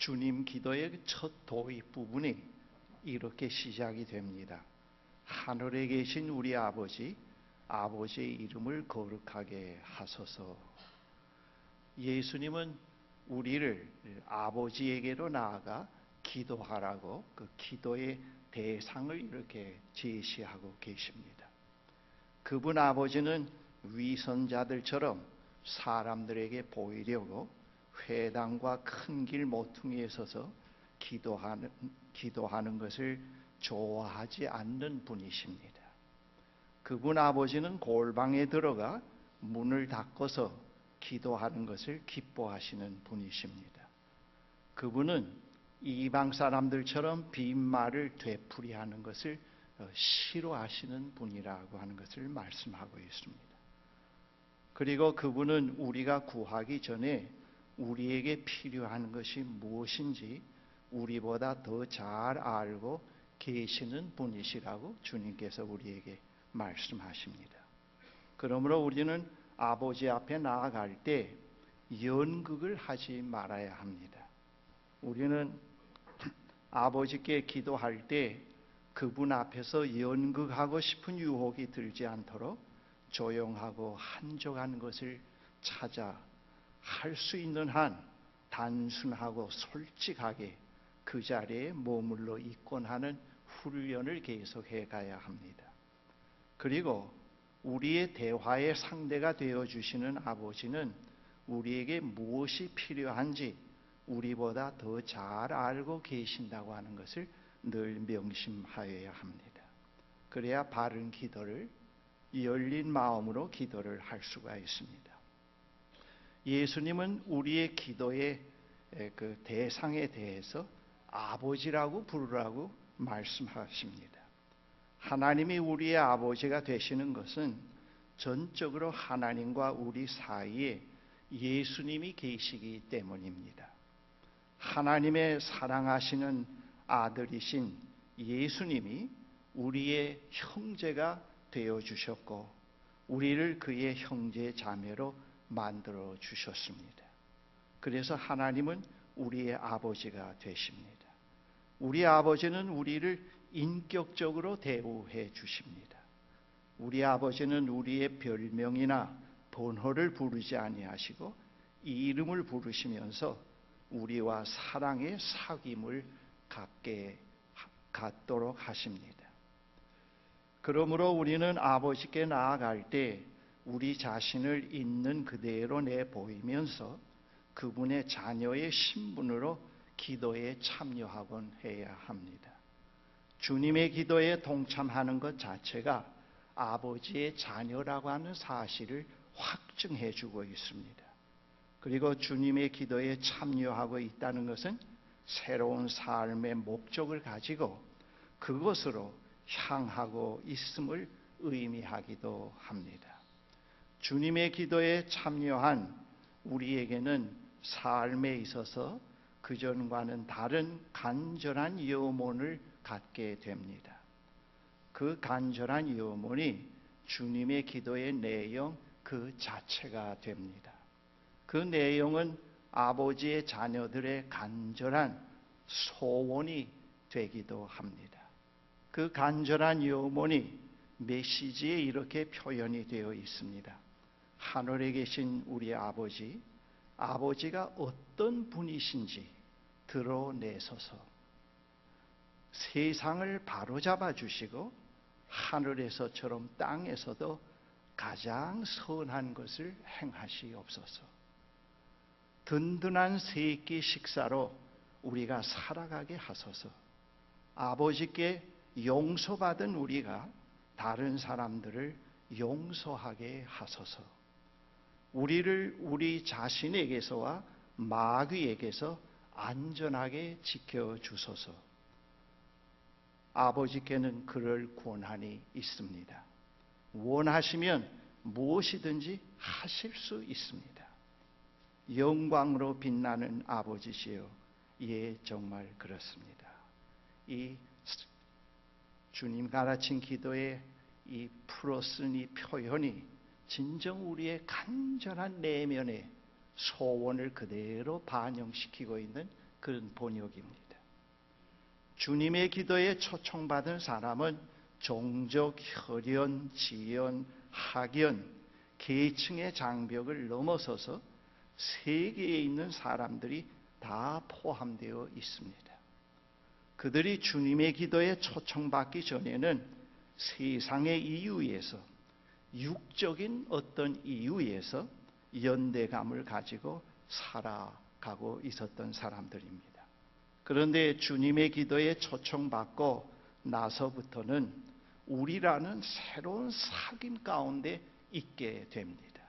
주님 기도의 첫 도입 부분이 이렇게 시작이 됩니다. 하늘에 계신 우리 아버지, 아버지의 이름을 거룩하게 하소서. 예수님은 우리를 아버지에게로 나아가 기도하라고 그 기도의 대상을 이렇게 제시하고 계십니다. 그분 아버지는 위선자들처럼 사람들에게 보이려고 회당과 큰 길 모퉁이에 서서 기도하는 것을 좋아하지 않는 분이십니다. 그분 아버지는 골방에 들어가 문을 닫고서 기도하는 것을 기뻐하시는 분이십니다. 그분은 이방 사람들처럼 빈말을 되풀이하는 것을 싫어하시는 분이라고 하는 것을 말씀하고 있습니다. 그리고 그분은 우리가 구하기 전에 우리에게 필요한 것이 무엇인지 우리보다 더 잘 알고 계시는 분이시라고 주님께서 우리에게 말씀하십니다. 그러므로 우리는 아버지 앞에 나아갈 때 연극을 하지 말아야 합니다. 우리는 아버지께 기도할 때 그분 앞에서 연극하고 싶은 유혹이 들지 않도록 조용하고 한적한 것을 찾아 할 수 있는 한 단순하고 솔직하게 그 자리에 머물러 있곤 하는 훈련을 계속해 가야 합니다. 그리고 우리의 대화의 상대가 되어주시는 아버지는 우리에게 무엇이 필요한지 우리보다 더 잘 알고 계신다고 하는 것을 늘 명심하여야 합니다. 그래야 바른 기도를 열린 마음으로 기도를 할 수가 있습니다. 예수님은 우리의 기도의 그 대상에 대해서 아버지라고 부르라고 말씀하십니다. 하나님이 우리의 아버지가 되시는 것은 전적으로 하나님과 우리 사이에 예수님이 계시기 때문입니다. 하나님의 사랑하시는 아들이신 예수님이 우리의 형제가 되어주셨고 우리를 그의 형제 자매로 만들어 주셨습니다. 그래서 하나님은 우리의 아버지가 되십니다. 우리 아버지는 우리를 인격적으로 대우해 주십니다. 우리 아버지는 우리의 별명이나 번호를 부르지 아니하시고 이 이름을 부르시면서 우리와 사랑의 사귐을 갖도록 하십니다. 그러므로 우리는 아버지께 나아갈 때 우리 자신을 있는 그대로 내보이면서 그분의 자녀의 신분으로 기도에 참여하곤 해야 합니다. 주님의 기도에 동참하는 것 자체가 아버지의 자녀라고 하는 사실을 확증해 주고 있습니다. 그리고 주님의 기도에 참여하고 있다는 것은 새로운 삶의 목적을 가지고 그것으로 향하고 있음을 의미하기도 합니다. 주님의 기도에 참여한 우리에게는 삶에 있어서 그전과는 다른 간절한 염원을 갖게 됩니다. 그 간절한 염원이 주님의 기도의 내용 그 자체가 됩니다. 그 내용은 아버지의 자녀들의 간절한 소원이 되기도 합니다. 그 간절한 염원이 메시지에 이렇게 표현이 되어 있습니다. 하늘에 계신 우리 아버지, 아버지가 어떤 분이신지 드러내소서. 세상을 바로잡아 주시고 하늘에서처럼 땅에서도 가장 선한 것을 행하시옵소서. 든든한 세 끼 식사로 우리가 살아가게 하소서. 아버지께 용서받은 우리가 다른 사람들을 용서하게 하소서. 우리를 우리 자신에게서와 마귀에게서 안전하게 지켜주소서. 아버지께는 그럴 권한이 있습니다. 원하시면 무엇이든지 하실 수 있습니다. 영광으로 빛나는 아버지시여, 예, 정말 그렇습니다. 이 주님 가르친 기도의 이 풀어쓴 이 표현이 진정 우리의 간절한 내면의 소원을 그대로 반영시키고 있는 그런 번역입니다. 주님의 기도에 초청받은 사람은 종족, 혈연, 지연, 학연, 계층의 장벽을 넘어서서 세계에 있는 사람들이 다 포함되어 있습니다. 그들이 주님의 기도에 초청받기 전에는 세상의 이유에서, 육적인 어떤 이유에서 연대감을 가지고 살아가고 있었던 사람들입니다. 그런데 주님의 기도에 초청받고 나서부터는 우리라는 새로운 사귐 가운데 있게 됩니다.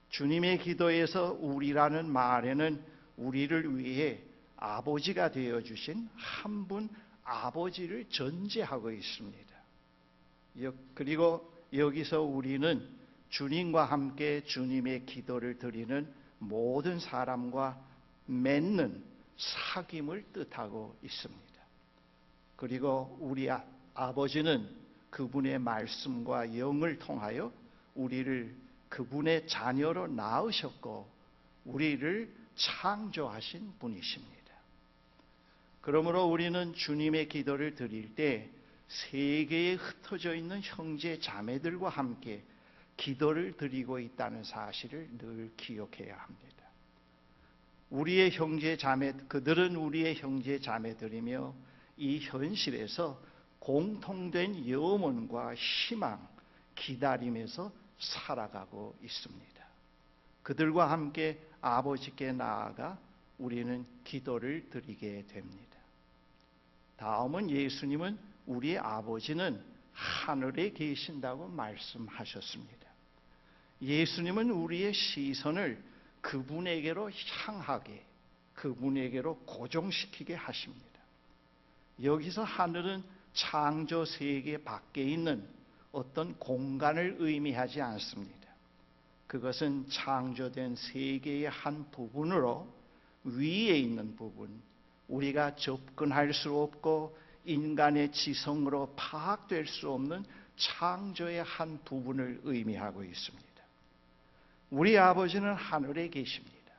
주님의 기도에서 우리라는 말에는 우리를 위해 아버지가 되어주신 한 분 아버지를 전제하고 있습니다. 그리고 여기서 우리는 주님과 함께 주님의 기도를 드리는 모든 사람과 맺는 사귐을 뜻하고 있습니다. 그리고 우리 아버지는 그분의 말씀과 영을 통하여 우리를 그분의 자녀로 낳으셨고 우리를 창조하신 분이십니다. 그러므로 우리는 주님의 기도를 드릴 때 세계에 흩어져 있는 형제 자매들과 함께 기도를 드리고 있다는 사실을 늘 기억해야 합니다. 우리의 형제 자매, 그들은 우리의 형제 자매들이며 이 현실에서 공통된 염원과 희망, 기다림에서 살아가고 있습니다. 그들과 함께 아버지께 나아가 우리는 기도를 드리게 됩니다. 다음은 예수님은 우리의 아버지는 하늘에 계신다고 말씀하셨습니다. 예수님은 우리의 시선을 그분에게로 향하게, 그분에게로 고정시키게 하십니다. 여기서 하늘은 창조 세계 밖에 있는 어떤 공간을 의미하지 않습니다. 그것은 창조된 세계의 한 부분으로 위에 있는 부분, 우리가 접근할 수 없고 인간의 지성으로 파악될 수 없는 창조의 한 부분을 의미하고 있습니다. 우리 아버지는 하늘에 계십니다.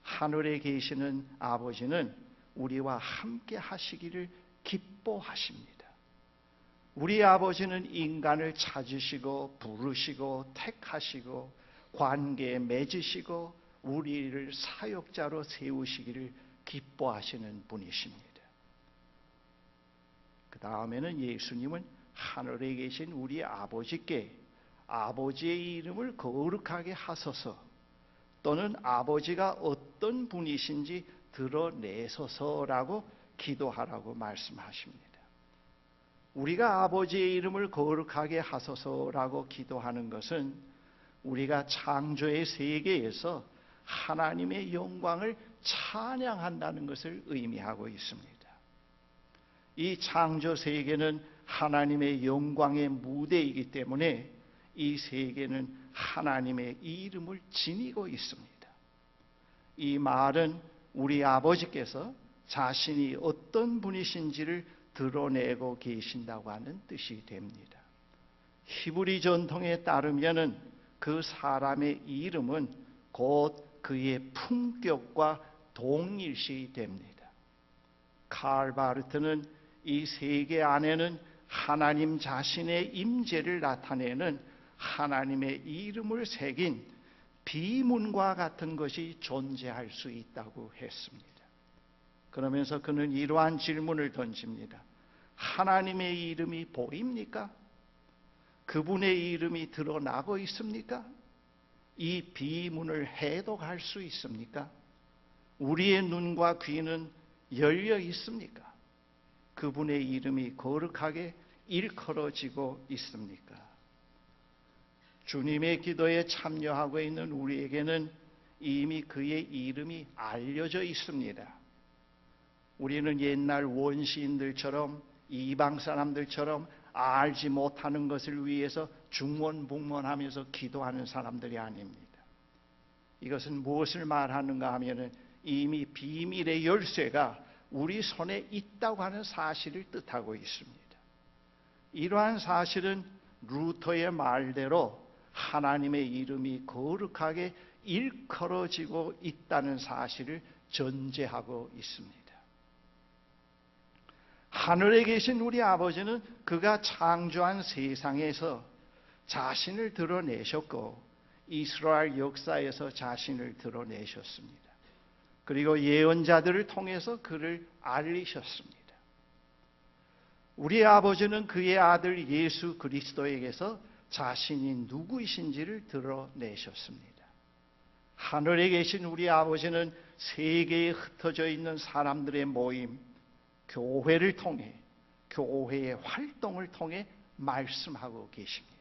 하늘에 계시는 아버지는 우리와 함께 하시기를 기뻐하십니다. 우리 아버지는 인간을 찾으시고 부르시고 택하시고 관계에 맺으시고 우리를 사역자로 세우시기를 기뻐하시는 분이십니다. 그 다음에는 예수님은 하늘에 계신 우리 아버지께 아버지의 이름을 거룩하게 하소서 또는 아버지가 어떤 분이신지 드러내소서라고 기도하라고 말씀하십니다. 우리가 아버지의 이름을 거룩하게 하소서라고 기도하는 것은 우리가 창조의 세계에서 하나님의 영광을 찬양한다는 것을 의미하고 있습니다. 이 창조 세계는 하나님의 영광의 무대이기 때문에 이 세계는 하나님의 이름을 지니고 있습니다. 이 말은 우리 아버지께서 자신이 어떤 분이신지를 드러내고 계신다고 하는 뜻이 됩니다. 히브리 전통에 따르면 그 사람의 이름은 곧 그의 품격과 동일시 됩니다. 칼 바르트는 이 세계 안에는 하나님 자신의 임재를 나타내는 하나님의 이름을 새긴 비문과 같은 것이 존재할 수 있다고 했습니다. 그러면서 그는 이러한 질문을 던집니다. 하나님의 이름이 보입니까? 그분의 이름이 드러나고 있습니까? 이 비문을 해독할 수 있습니까? 우리의 눈과 귀는 열려 있습니까? 그분의 이름이 거룩하게 일컬어지고 있습니까? 주님의 기도에 참여하고 있는 우리에게는 이미 그의 이름이 알려져 있습니다. 우리는 옛날 원시인들처럼 이방 사람들처럼 알지 못하는 것을 위해서 중원북문하면서 기도하는 사람들이 아닙니다. 이것은 무엇을 말하는가 하면은 이미 비밀의 열쇠가 우리 손에 있다고 하는 사실을 뜻하고 있습니다. 이러한 사실은 루터의 말대로 하나님의 이름이 거룩하게 일컬어지고 있다는 사실을 전제하고 있습니다. 하늘에 계신 우리 아버지는 그가 창조한 세상에서 자신을 드러내셨고 이스라엘 역사에서 자신을 드러내셨습니다. 그리고 예언자들을 통해서 그를 알리셨습니다. 우리 아버지는 그의 아들 예수 그리스도에게서 자신이 누구이신지를 드러내셨습니다. 하늘에 계신 우리 아버지는 세계에 흩어져 있는 사람들의 모임, 교회를 통해, 교회의 활동을 통해 말씀하고 계십니다.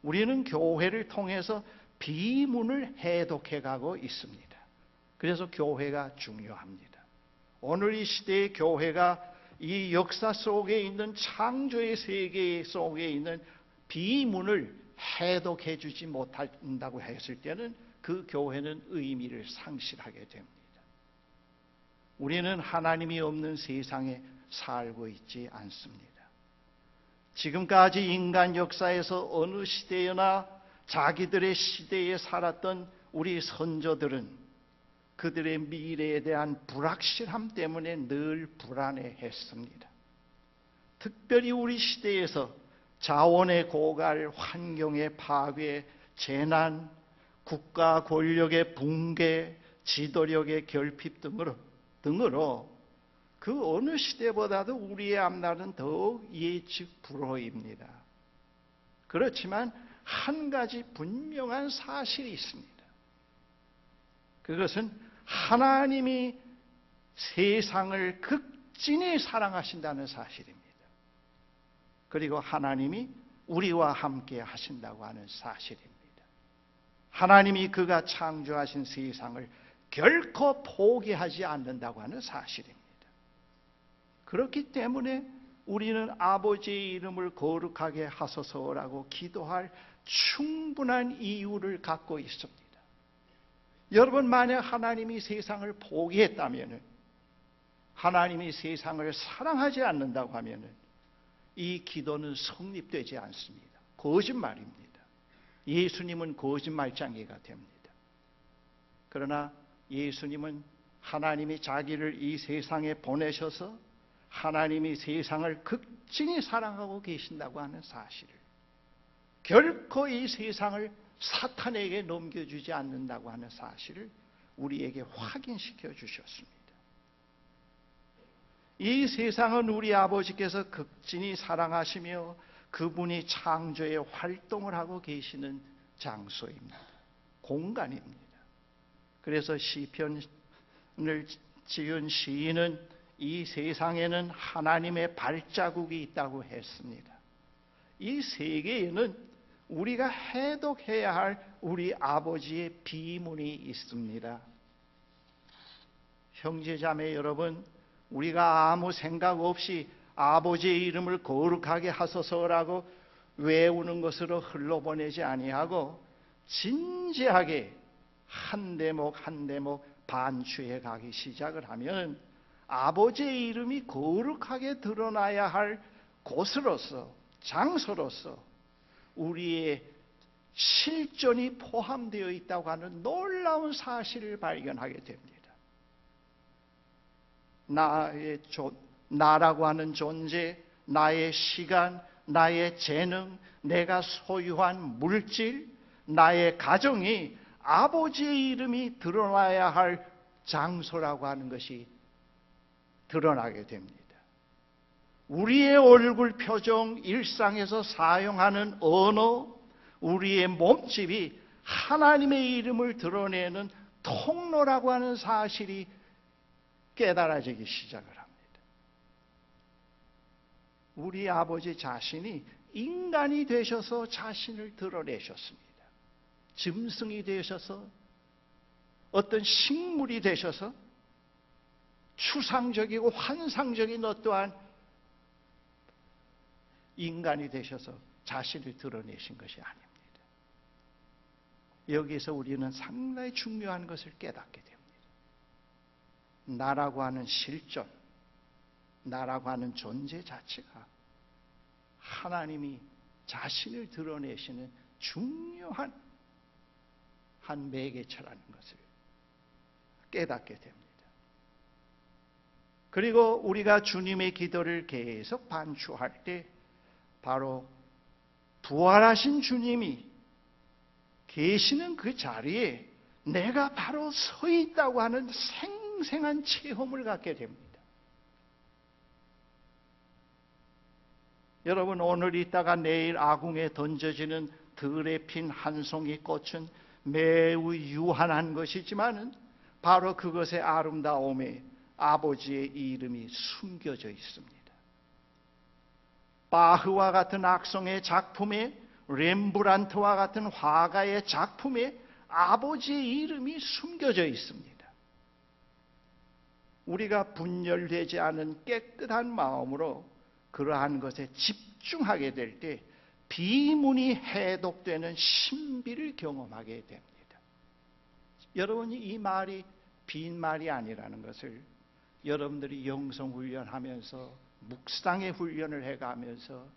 우리는 교회를 통해서 비문을 해독해 가고 있습니다. 그래서 교회가 중요합니다. 오늘 이 시대의 교회가 이 역사 속에 있는 창조의 세계 속에 있는 비문을 해독해 주지 못한다고 했을 때는 그 교회는 의미를 상실하게 됩니다. 우리는 하나님이 없는 세상에 살고 있지 않습니다. 지금까지 인간 역사에서 어느 시대에나 자기들의 시대에 살았던 우리 선조들은 그들의 미래에 대한 불확실함 때문에 늘 불안해했습니다. 특별히 우리 시대에서 자원의 고갈, 환경의 파괴, 재난, 국가 권력의 붕괴, 지도력의 결핍 등으로 그 어느 시대보다도 우리의 앞날은 더욱 예측 불허입니다. 그렇지만 한 가지 분명한 사실이 있습니다. 그것은 하나님이 세상을 극진히 사랑하신다는 사실입니다. 그리고 하나님이 우리와 함께 하신다고 하는 사실입니다. 하나님이 그가 창조하신 세상을 결코 포기하지 않는다고 하는 사실입니다. 그렇기 때문에 우리는 아버지의 이름을 거룩하게 하소서라고 기도할 충분한 이유를 갖고 있습니다. 여러분, 만약 하나님이 세상을 포기했다면, 하나님이 세상을 사랑하지 않는다고 하면 이 기도는 성립되지 않습니다. 거짓말입니다. 예수님은 거짓말쟁이가 됩니다. 그러나 예수님은 하나님이 자기를 이 세상에 보내셔서 하나님이 세상을 극진히 사랑하고 계신다고 하는 사실을, 결코 이 세상을 사탄에게 넘겨주지 않는다고 하는 사실을 우리에게 확인시켜 주셨습니다. 이 세상은 우리 아버지께서 극진히 사랑하시며 그분이 창조의 활동을 하고 계시는 장소입니다. 공간입니다. 그래서 시편을 지은 시인은 이 세상에는 하나님의 발자국이 있다고 했습니다. 이 세계에는 우리가 해독해야 할 우리 아버지의 비문이 있습니다. 형제자매 여러분, 우리가 아무 생각 없이 아버지의 이름을 거룩하게 하소서라고 외우는 것으로 흘러보내지 아니하고 진지하게 한 대목 한 대목 반추해 가기 시작을 하면 아버지의 이름이 거룩하게 드러나야 할 곳으로서, 장소로서 우리의 실존이 포함되어 있다고 하는 놀라운 사실을 발견하게 됩니다. 나라고 하는 존재, 나의 시간, 나의 재능, 내가 소유한 물질, 나의 가정이 아버지의 이름이 드러나야 할 장소라고 하는 것이 드러나게 됩니다. 우리의 얼굴 표정, 일상에서 사용하는 언어, 우리의 몸집이 하나님의 이름을 드러내는 통로라고 하는 사실이 깨달아지기 시작을 합니다. 우리 아버지 자신이 인간이 되셔서 자신을 드러내셨습니다. 짐승이 되셔서, 어떤 식물이 되셔서 추상적이고 환상적인 어떠한 인간이 되셔서 자신을 드러내신 것이 아닙니다. 여기서 우리는 상당히 중요한 것을 깨닫게 됩니다. 나라고 하는 실존, 나라고 하는 존재 자체가 하나님이 자신을 드러내시는 중요한 한 매개체라는 것을, 깨닫게 됩니다. 그리고 우리가 주님의 기도를 계속 반추할 때 바로 부활하신 주님이 계시는 그 자리에 내가 바로 서 있다고 하는 생생한 체험을 갖게 됩니다. 여러분, 오늘 있다가 내일 아궁에 던져지는 들에 핀 한 송이 꽃은 매우 유한한 것이지만 바로 그것의 아름다움에 아버지의 이름이 숨겨져 있습니다. 바흐와 같은 악성의 작품에, 렘브란트와 같은 화가의 작품에 아버지의 이름이 숨겨져 있습니다. 우리가 분열되지 않은 깨끗한 마음으로 그러한 것에 집중하게 될 때 비문이 해독되는 신비를 경험하게 됩니다. 여러분이 이 말이 빈말이 아니라는 것을 여러분들이 영성훈련하면서 묵상의 훈련을 해가면서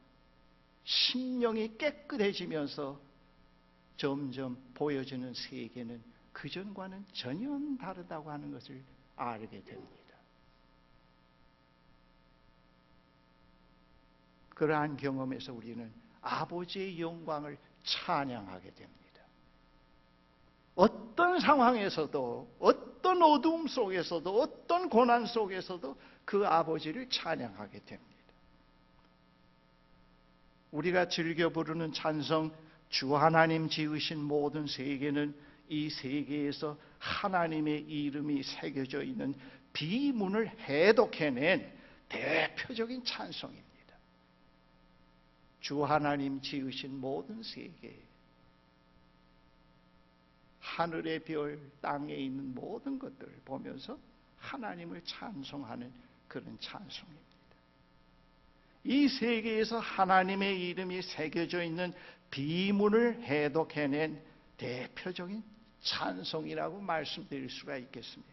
심령이 깨끗해지면서 점점 보여지는 세계는 그전과는 전혀 다르다고 하는 것을 알게 됩니다. 그러한 경험에서 우리는 아버지의 영광을 찬양하게 됩니다. 어떤 상황에서도, 어떤 어두움 속에서도, 어떤 고난 속에서도 그 아버지를 찬양하게 됩니다. 우리가 즐겨 부르는 찬송, 주 하나님 지으신 모든 세계는 이 세계에서 하나님의 이름이 새겨져 있는 비문을 해독해낸 대표적인 찬송입니다. 주 하나님 지으신 모든 세계, 하늘의 별, 땅에 있는 모든 것들을 보면서 하나님을 찬송하는 그런 찬송입니다. 이 세계에서 하나님의 이름이 새겨져 있는 비문을 해독해낸 대표적인 찬송이라고 말씀드릴 수가 있겠습니다.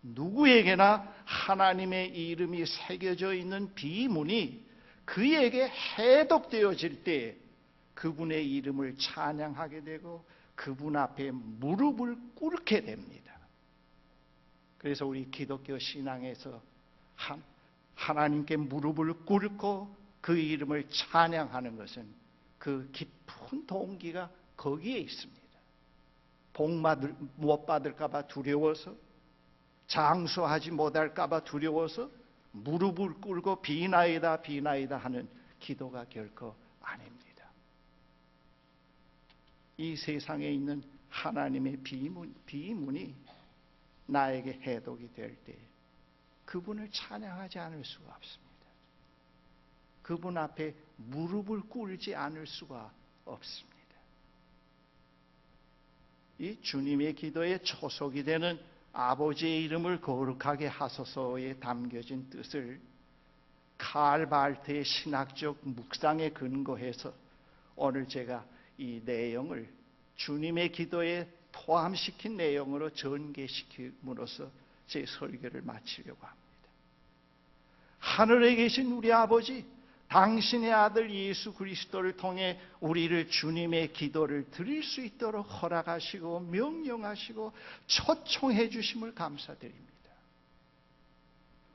누구에게나 하나님의 이름이 새겨져 있는 비문이 그에게 해독되어질 때 그분의 이름을 찬양하게 되고 그분 앞에 무릎을 꿇게 됩니다. 그래서 우리 기독교 신앙에서 하나님께 무릎을 꿇고 그 이름을 찬양하는 것은 그 깊은 동기가 거기에 있습니다. 복 못 받을까 봐 두려워서, 장수하지 못할까 봐 두려워서 무릎을 꿇고 비나이다 비나이다 하는 기도가 결코 아닙니다. 이 세상에 있는 하나님의 비문이 나에게 해독이 될 때 그분을 찬양하지 않을 수가 없습니다. 그분 앞에 무릎을 꿇지 않을 수가 없습니다. 이 주님의 기도의 초석이 되는 아버지의 이름을 거룩하게 하소서에 담겨진 뜻을 칼 발트의 신학적 묵상에 근거해서 오늘 제가 이 내용을 주님의 기도에 포함시킨 내용으로 전개시킴으로써 제 설교를 마치려고 합니다. 하늘에 계신 우리 아버지, 당신의 아들 예수 그리스도를 통해 우리를 주님의 기도를 드릴 수 있도록 허락하시고 명령하시고 초청해 주심을 감사드립니다.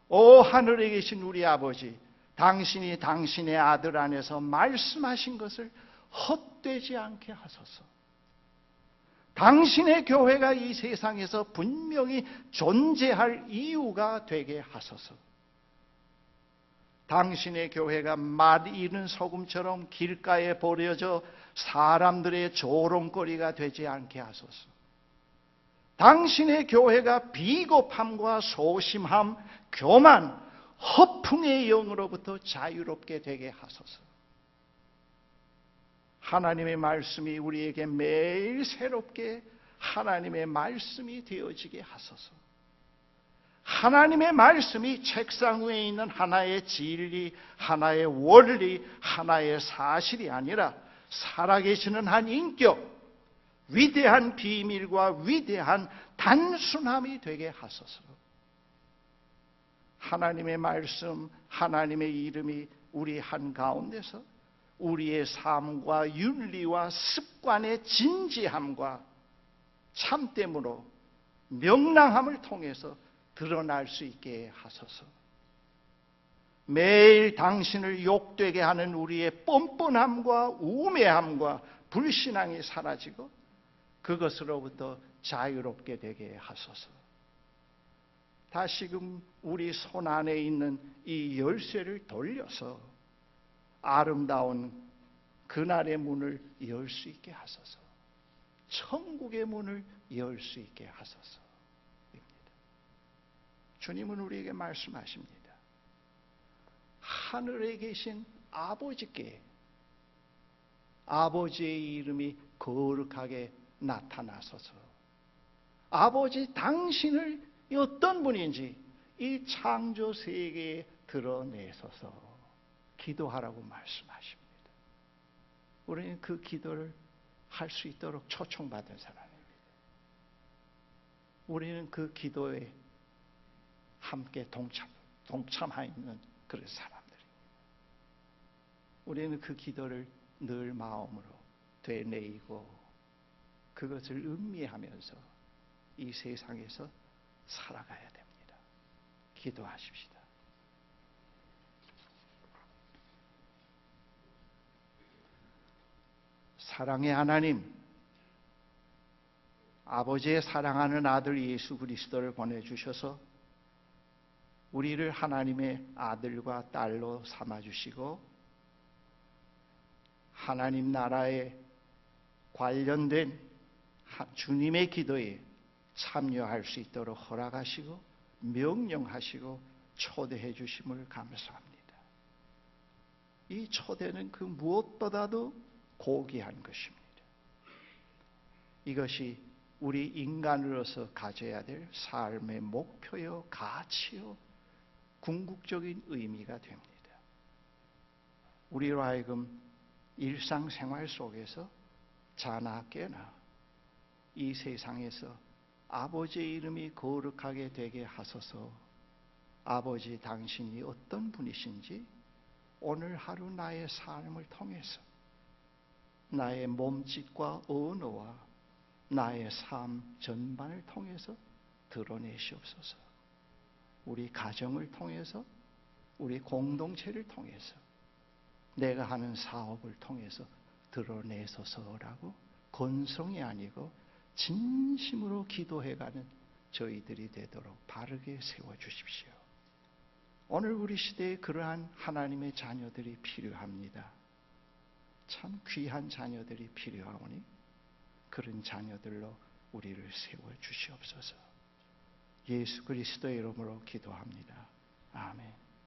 오 하늘에 계신 우리 아버지, 당신이 당신의 아들 안에서 말씀하신 것을 헛되지 않게 하소서. 당신의 교회가 이 세상에서 분명히 존재할 이유가 되게 하소서. 당신의 교회가 맛 잃은 소금처럼 길가에 버려져 사람들의 조롱거리가 되지 않게 하소서. 당신의 교회가 비겁함과 소심함, 교만, 허풍의 영으로부터 자유롭게 되게 하소서. 하나님의 말씀이 우리에게 매일 새롭게 하나님의 말씀이 되어지게 하소서. 하나님의 말씀이 책상 위에 있는 하나의 진리, 하나의 원리, 하나의 사실이 아니라 살아계시는 한 인격, 위대한 비밀과 위대한 단순함이 되게 하소서. 하나님의 말씀, 하나님의 이름이 우리 한가운데서 우리의 삶과 윤리와 습관의 진지함과 참됨으로 명랑함을 통해서 드러날 수 있게 하소서. 매일 당신을 욕되게 하는 우리의 뻔뻔함과 우매함과 불신앙이 사라지고 그것으로부터 자유롭게 되게 하소서. 다시금 우리 손 안에 있는 이 열쇠를 돌려서 아름다운 그날의 문을 열 수 있게 하소서. 천국의 문을 열 수 있게 하소서. 주님은 우리에게 말씀하십니다. 하늘에 계신 아버지께 아버지의 이름이 거룩하게 나타나소서. 아버지 당신을 어떤 분인지 이 창조 세계에 드러내소서 기도하라고 말씀하십니다. 우리는 그 기도를 할 수 있도록 초청받은 사람입니다. 우리는 그 기도에 함께 동참하는 그런 사람들입니다. 우리는 그 기도를 늘 마음으로 되뇌이고 그것을 음미하면서 이 세상에서 살아가야 됩니다. 기도하십시다. 사랑의 하나님, 아버지의 사랑하는 아들 예수 그리스도를 보내주셔서 우리를 하나님의 아들과 딸로 삼아주시고 하나님 나라에 관련된 주님의 기도에 참여할 수 있도록 허락하시고 명령하시고 초대해 주심을 감사합니다. 이 초대는 그 무엇보다도 고귀한 것입니다. 이것이 우리 인간으로서 가져야 될 삶의 목표요, 가치요, 궁극적인 의미가 됩니다. 우리로 하여금 일상생활 속에서 자나 깨나 이 세상에서 아버지의 이름이 거룩하게 되게 하소서. 아버지 당신이 어떤 분이신지 오늘 하루 나의 삶을 통해서 나의 몸짓과 언어와 나의 삶 전반을 통해서 드러내시옵소서. 우리 가정을 통해서, 우리 공동체를 통해서, 내가 하는 사업을 통해서 드러내소서라고 건성이 아니고 진심으로 기도해가는 저희들이 되도록 바르게 세워주십시오. 오늘 우리 시대에 그러한 하나님의 자녀들이 필요합니다. 참 귀한 자녀들이 필요하오니 그런 자녀들로 우리를 세워주시옵소서. 예수 그리스도의 이름으로 기도합니다. 아멘.